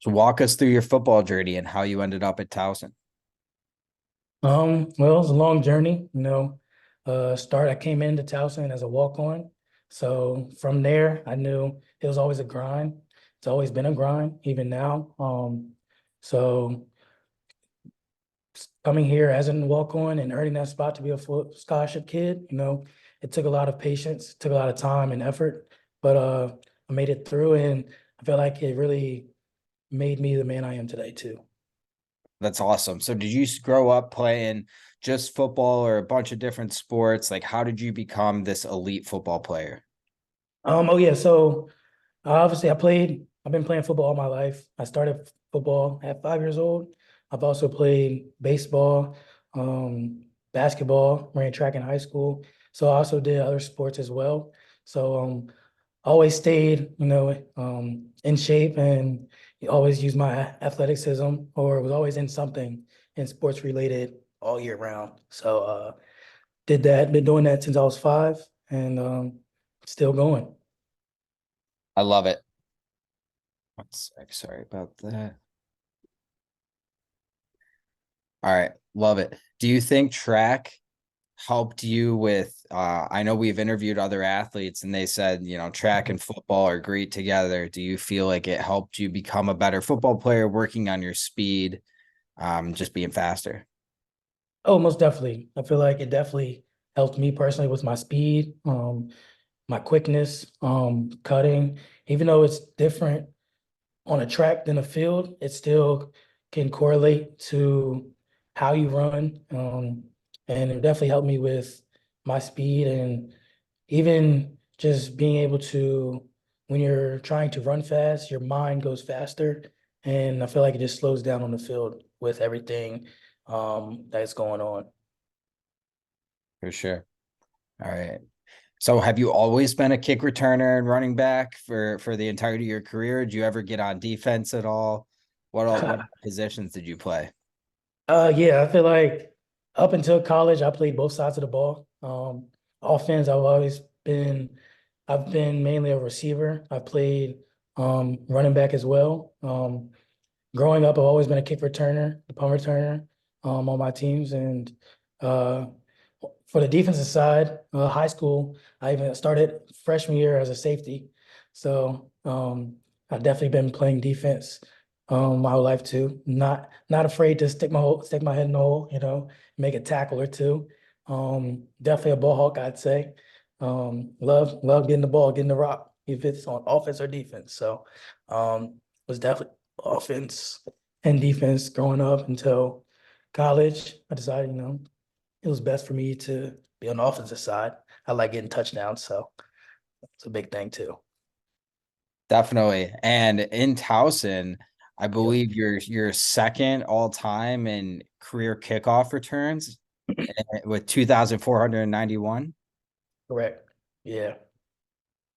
So walk us through your football journey and how you ended up at Towson. Well, it was a long journey, I came into Towson as a walk-on. So from there, I knew it was always a grind. It's always been a grind, even now. So coming here as a walk-on and earning that spot to be a full scholarship kid, it took a lot of patience, took a lot of time and effort, but I made it through, and I feel like it really made me the man I am today too. That's awesome. So did you grow up playing just football or a bunch of different sports? Like how did you become this elite football player? Oh yeah, so obviously I've been playing football all my life. I started football at 5 years old. I've also played baseball, basketball, ran track in high school. So I also did other sports as well. So always stayed, in shape, and always used my athleticism, or was always in something in sports related all year round. So did that, been doing that since I was five, and still going. I love it. One sec, sorry about that. All right, love it. Do you think track helped you with I know we've interviewed other athletes and they said, track and football are great together. Do you feel like it helped you become a better football player, working on your speed, just being faster? Oh, most definitely. I feel like it definitely helped me personally with my speed, my quickness, cutting. Even though it's different on a track than a field, it still can correlate to how you run. And it definitely helped me with my speed, and even just being able to, when you're trying to run fast, your mind goes faster. And I feel like it just slows down on the field with everything that's going on. For sure. All right. So have you always been a kick returner and running back for the entirety of your career? Did you ever get on defense at all? What positions did you play? Yeah, I feel like up until college, I played both sides of the ball. Offense, I've been mainly a receiver. I played running back as well. Growing up, I've always been a kick returner, a punt returner on my teams. And uh, for the defensive side, high school, I even started freshman year as a safety. So I've definitely been playing defense my whole life too. Not afraid to stick my head in the hole, make a tackle or two. Definitely a ball hawk, I'd say. Love getting the ball, getting the rock, if it's on offense or defense. So was definitely offense and defense growing up until college. I decided, it was best for me to be on the offensive side. I like getting touchdowns, so it's a big thing too. Definitely. And in Towson, I Yep. believe you're second all time in career kickoff returns with 2,491. Correct. Yeah.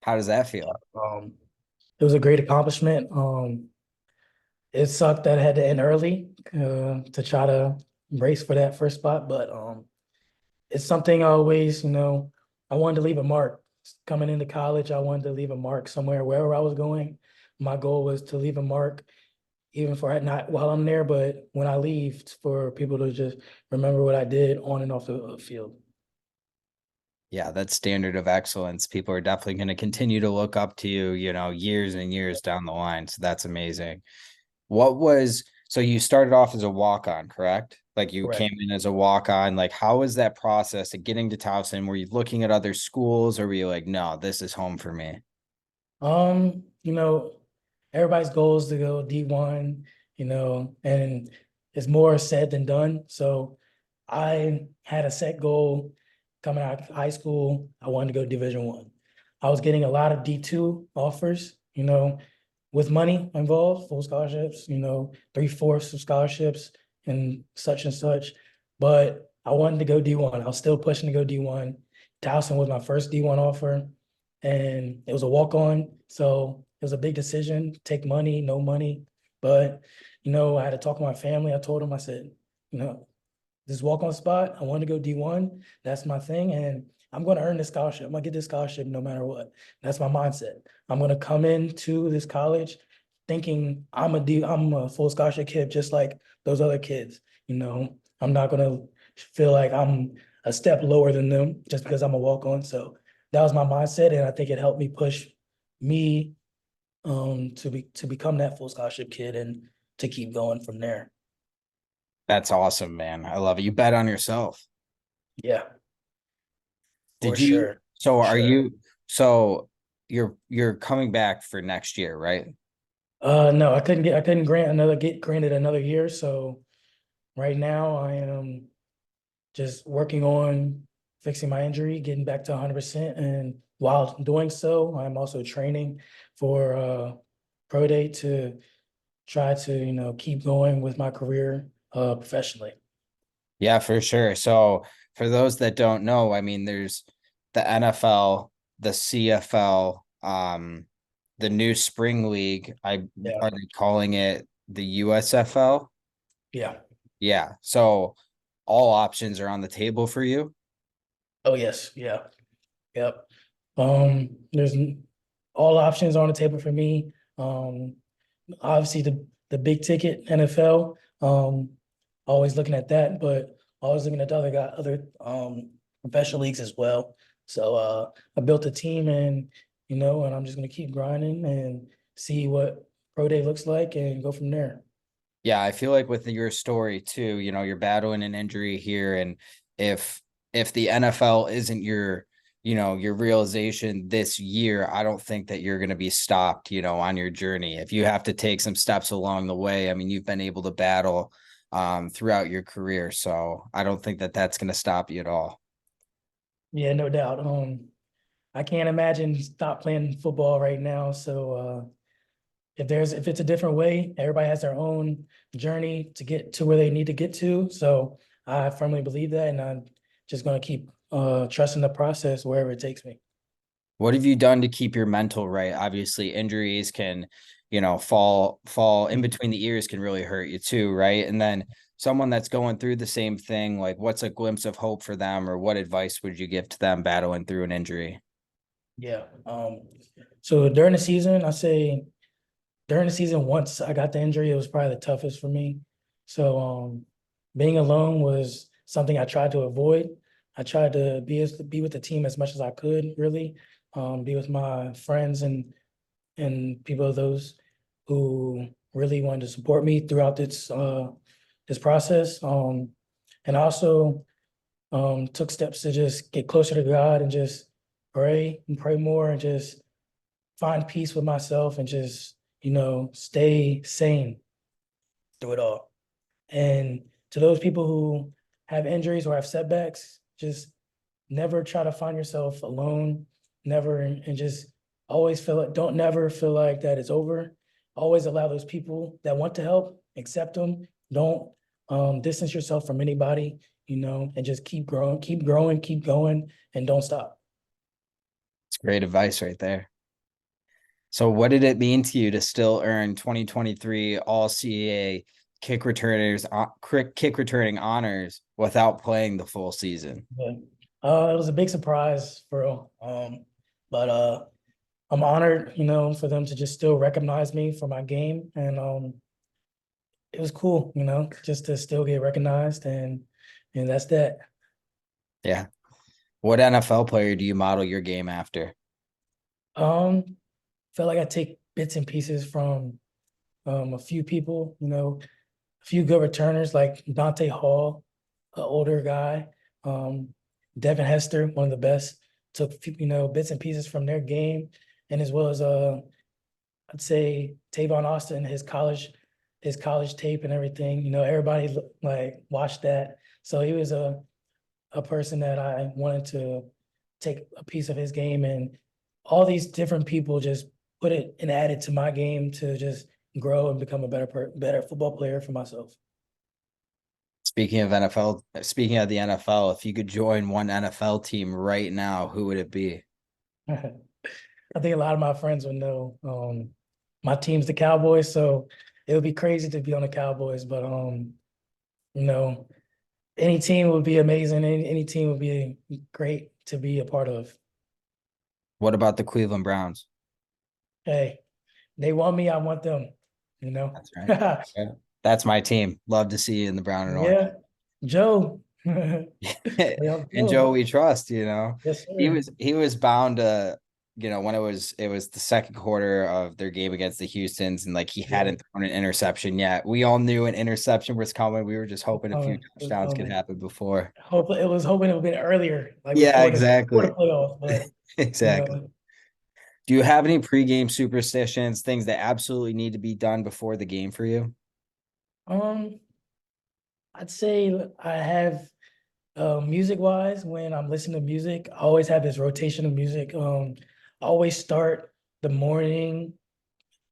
How does that feel? Um, it was a great accomplishment. It sucked that it had to end early to try to race for that first spot, but it's something I always, I wanted to leave a mark. Coming into college, I wanted to leave a mark somewhere, wherever I was going. My goal was to leave a mark, even for not while I'm there, but when I leave, for people to just remember what I did on and off the field. Yeah, that standard of excellence. People are definitely going to continue to look up to you, years and years down the line. So that's amazing. So you started off as a walk-on, correct? Like you came Correct. in as a walk-on. Like, how was that process of getting to Towson? Were you looking at other schools or were you like, no, this is home for me? Um, you know, Everybody's goal is to go D1, and it's more said than done. So I had a set goal coming out of high school. I wanted to go Division 1. I was getting a lot of D2 offers, with money involved, full scholarships, three-fourths of scholarships and such. But I wanted to go D1. I was still pushing to go D1. Towson was my first D1 offer, and it was a walk-on. So it was a big decision, take money, no money. But, I had to talk to my family. I told them, I said, you know, this walk-on spot, I want to go D1. That's my thing. And I'm going to earn this scholarship. I'm going to get this scholarship no matter what. That's my mindset. I'm going to come into this college, thinking I'm a full scholarship kid just like those other kids. I'm not gonna feel like I'm a step lower than them just because I'm a walk on. So that was my mindset, and I think it helped me push me to become that full scholarship kid and to keep going from there. That's awesome, man. I love it. You bet on yourself. Yeah, for Did you? sure. So For are sure. you? So you're coming back for next year, right? No, I couldn't get granted another year. So right now I am just working on fixing my injury, getting back to 100%. And while doing so, I'm also training for pro day to try to, keep going with my career professionally. Yeah, for sure. So for those that don't know, I mean, there's the NFL, the CFL, the new spring league. Yeah. Are they calling it the USFL? Yeah. Yeah. So all options are on the table for you. Oh, yes. Yeah. Yep. There's all options on the table for me. Obviously the big ticket NFL. Always looking at that, but always looking at the other professional leagues as well. So I built a team, and I'm just gonna keep grinding and see what pro day looks like and go from there. Yeah, I feel like with your story too, you're battling an injury here, and if if the NFL isn't your realization this year, I don't think that you're going to be stopped, on your journey. If you have to take some steps along the way, I mean, you've been able to battle throughout your career, so I don't think that that's going to stop you at all. Yeah, no doubt. I can't imagine stop playing football right now. So if it's a different way, everybody has their own journey to get to where they need to get to. So I firmly believe that, and I'm just going to keep trusting the process wherever it takes me. What have you done to keep your mental right? Obviously, injuries can, fall in between the ears can really hurt you too, right? And then someone that's going through the same thing, like what's a glimpse of hope for them, or what advice would you give to them battling through an injury? Yeah. So during the season, once I got the injury, it was probably the toughest for me. So being alone was something I tried to avoid. I tried to be with the team as much as I could, really, be with my friends and people of those who really wanted to support me throughout this process. And also took steps to just get closer to God and just pray and pray more and just find peace with myself and just, stay sane through it all. And to those people who have injuries or have setbacks, just never try to find yourself alone, never, and just always feel like, don't never feel like that it's over. Always allow those people that want to help, accept them. Don't distance yourself from anybody, and just keep growing, keep going, and don't stop. It's great advice right there. So, what did it mean to you to still earn 2023 All CAA kick returning honors without playing the full season? But it was a big surprise for but I'm honored, for them to just still recognize me for my game. And it was cool, just to still get recognized and that's that. Yeah. What NFL player do you model your game after? Um, Felt like I take bits and pieces from a few people, a few good returners like Dante Hall, an older guy, um, Devin Hester, one of the best, took bits and pieces from their game, and as well as I'd say Tavon Austin, his college tape and everything. Everybody like watched that. So he was a person that I wanted to take a piece of his game, and all these different people just put it and added to my game to just grow and become a better football player for myself. Speaking of the NFL, if you could join one NFL team right now, who would it be? I think a lot of my friends would know. My team's the Cowboys, so it would be crazy to be on the Cowboys, but you know, any team would be amazing. Any team would be great to be a part of. What about the Cleveland Browns? Hey, they want me, I want them, you know? That's right. Yeah. That's my team. Love to see you in the brown and orange. Yeah, Joe. Yeah, And Joe. Joe, we trust, you know. Yes, He sir. was he was bound to, when it was the second quarter of their game against the Houstons, and like he Yeah, hadn't thrown an interception yet. We all knew an interception was coming. We were just it's hoping a few coming. It's touchdowns could coming. happen before. Hopefully, it was hoping it would have been earlier, like Yeah, before the exactly. playoffs. But you Exactly. know, Do you have any pregame superstitions, things that absolutely need to be done before the game for you? um, I'd say I have music wise, when I'm listening to music, I always have this rotation of music. I always start the morning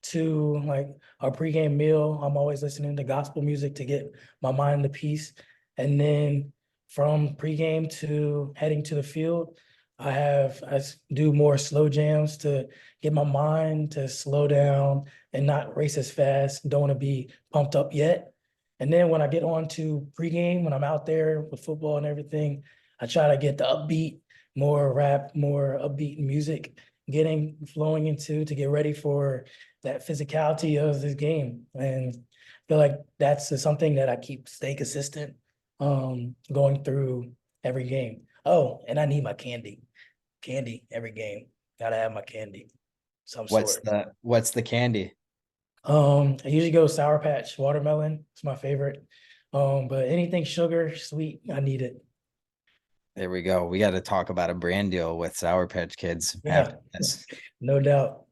to like a pregame meal. I'm always listening to gospel music to get my mind to peace. And then from pregame to heading to the field, do more slow jams to get my mind to slow down and not race as fast. Don't want to be pumped up yet. And then when I get on to pregame, when I'm out there with football and everything, I try to get the upbeat, more rap, more upbeat music getting flowing into to get ready for that physicality of this game. And I feel like that's something that I keep stay consistent going through every game. Oh, and I need my candy. Candy every game. Gotta have my candy, some What's sort. the candy? I usually go Sour Patch, watermelon. It's my favorite. But anything sugar, sweet, I need it. There we go. We got to talk about a brand deal with Sour Patch Kids after Yeah, this. no doubt.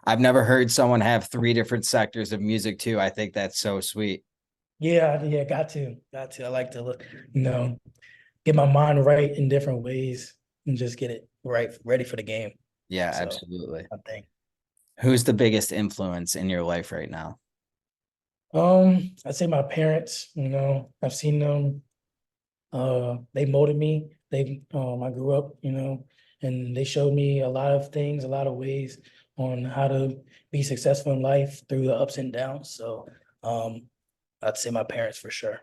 I've never heard someone have three different sectors of music too. I think that's so sweet. Yeah, yeah, got to. I like to look, you know, get my mind right in different ways and just get it right, ready for the game. Yeah, So absolutely. I think. Who's the biggest influence in your life right now? I'd say my parents, I've seen them, they molded me. I grew up, and they showed me a lot of things, a lot of ways on how to be successful in life through the ups and downs. So, um, I'd say my parents for sure.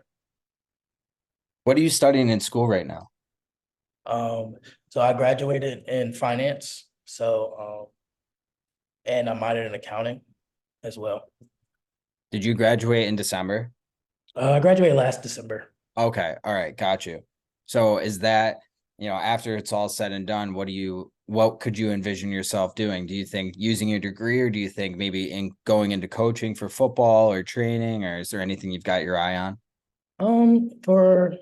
What are you studying in school right now? Um, so I graduated in finance. And I minored in accounting as well. Did you graduate in December? I graduated last December. Okay. All right. Got you. So is that, after it's all said and done, what could you envision yourself doing? Do you think using your degree, or do you think maybe in going into coaching for football or training, or is there anything you've got your eye on? For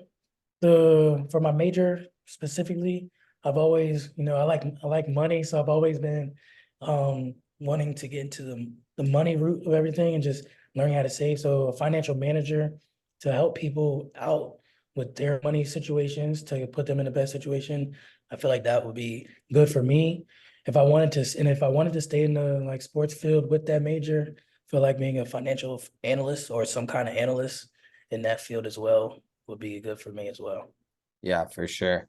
for my major specifically, I've always, I like money, so I've always been wanting to get into the money route of everything and just learning how to save. So a financial manager to help people out with their money situations to put them in the best situation. I feel like that would be good for me. If I wanted to stay in the like sports field with that major, I feel like being a financial analyst or some kind of analyst in that field as well would be good for me as well. Yeah, for sure.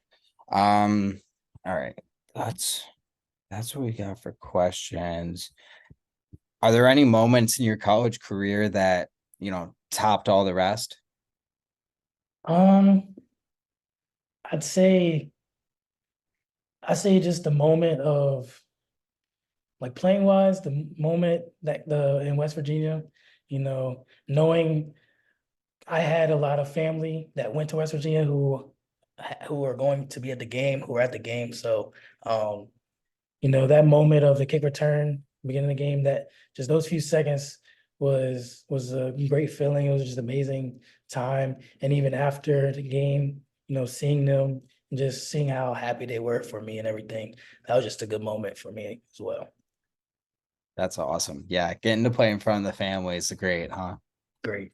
Um, all right. That's that's what we got for questions. Are there any moments in your college career that, topped all the rest? Um, I'd say I say just the moment of like playing wise, the moment that the in West Virginia, knowing I had a lot of family that went to West Virginia who are going to be at the game, who are at the game. So um that moment of the kick return, beginning of the game, that just those few seconds was a great feeling. It was just amazing time. And even after the game, seeing them and just seeing how happy they were for me and everything, that was just a good moment for me as well. That's awesome. Yeah, getting to play in front of the family is great, huh? Great.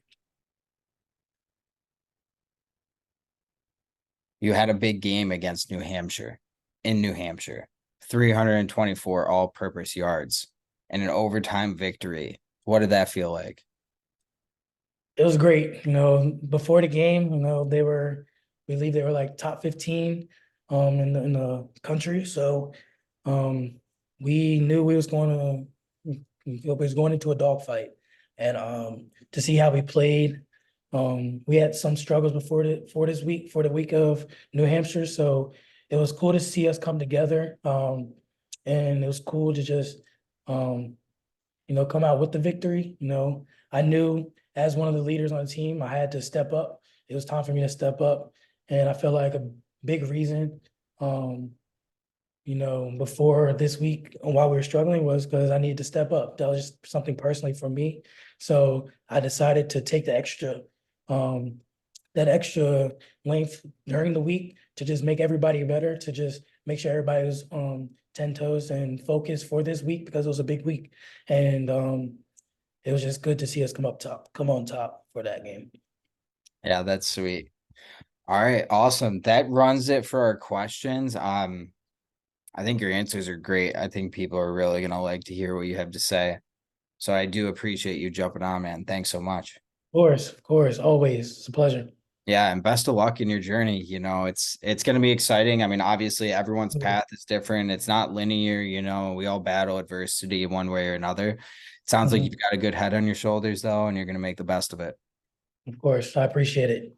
You had a big game against New Hampshire in New Hampshire, 324 all purpose yards and an overtime victory. What did that feel like? It was great. Before the game, I believe they were like top 15 in the country. So um we knew we was going into a dogfight. And to see how we played, we had some struggles for the week of New Hampshire. So it was cool to see us come together. And it was cool to just um come out with the victory. I knew as one of the leaders on the team, I had to step up. It was time for me to step up. And I feel like a big reason, um, before this week while we were struggling was because I needed to step up. That was just something personally for me. So I decided to take um, that extra length during the week to just make everybody better, to just make sure everybody was 10 toes and focused for this week because it was a big week. And it was just good to see us come on top for that game. Yeah, that's sweet. All right, awesome. That runs it for our questions. I think your answers are great. I think people are really gonna like to hear what you have to say. So I do appreciate you jumping on, man. Thanks so much. Of course, always. It's a pleasure. Yeah, and best of luck in your journey. It's going to be exciting. I mean, obviously everyone's path is different. It's not linear, we all battle adversity one way or another. It sounds like Mhm. you've got a good head on your shoulders though, and you're going to make the best of it. Of course, I appreciate it.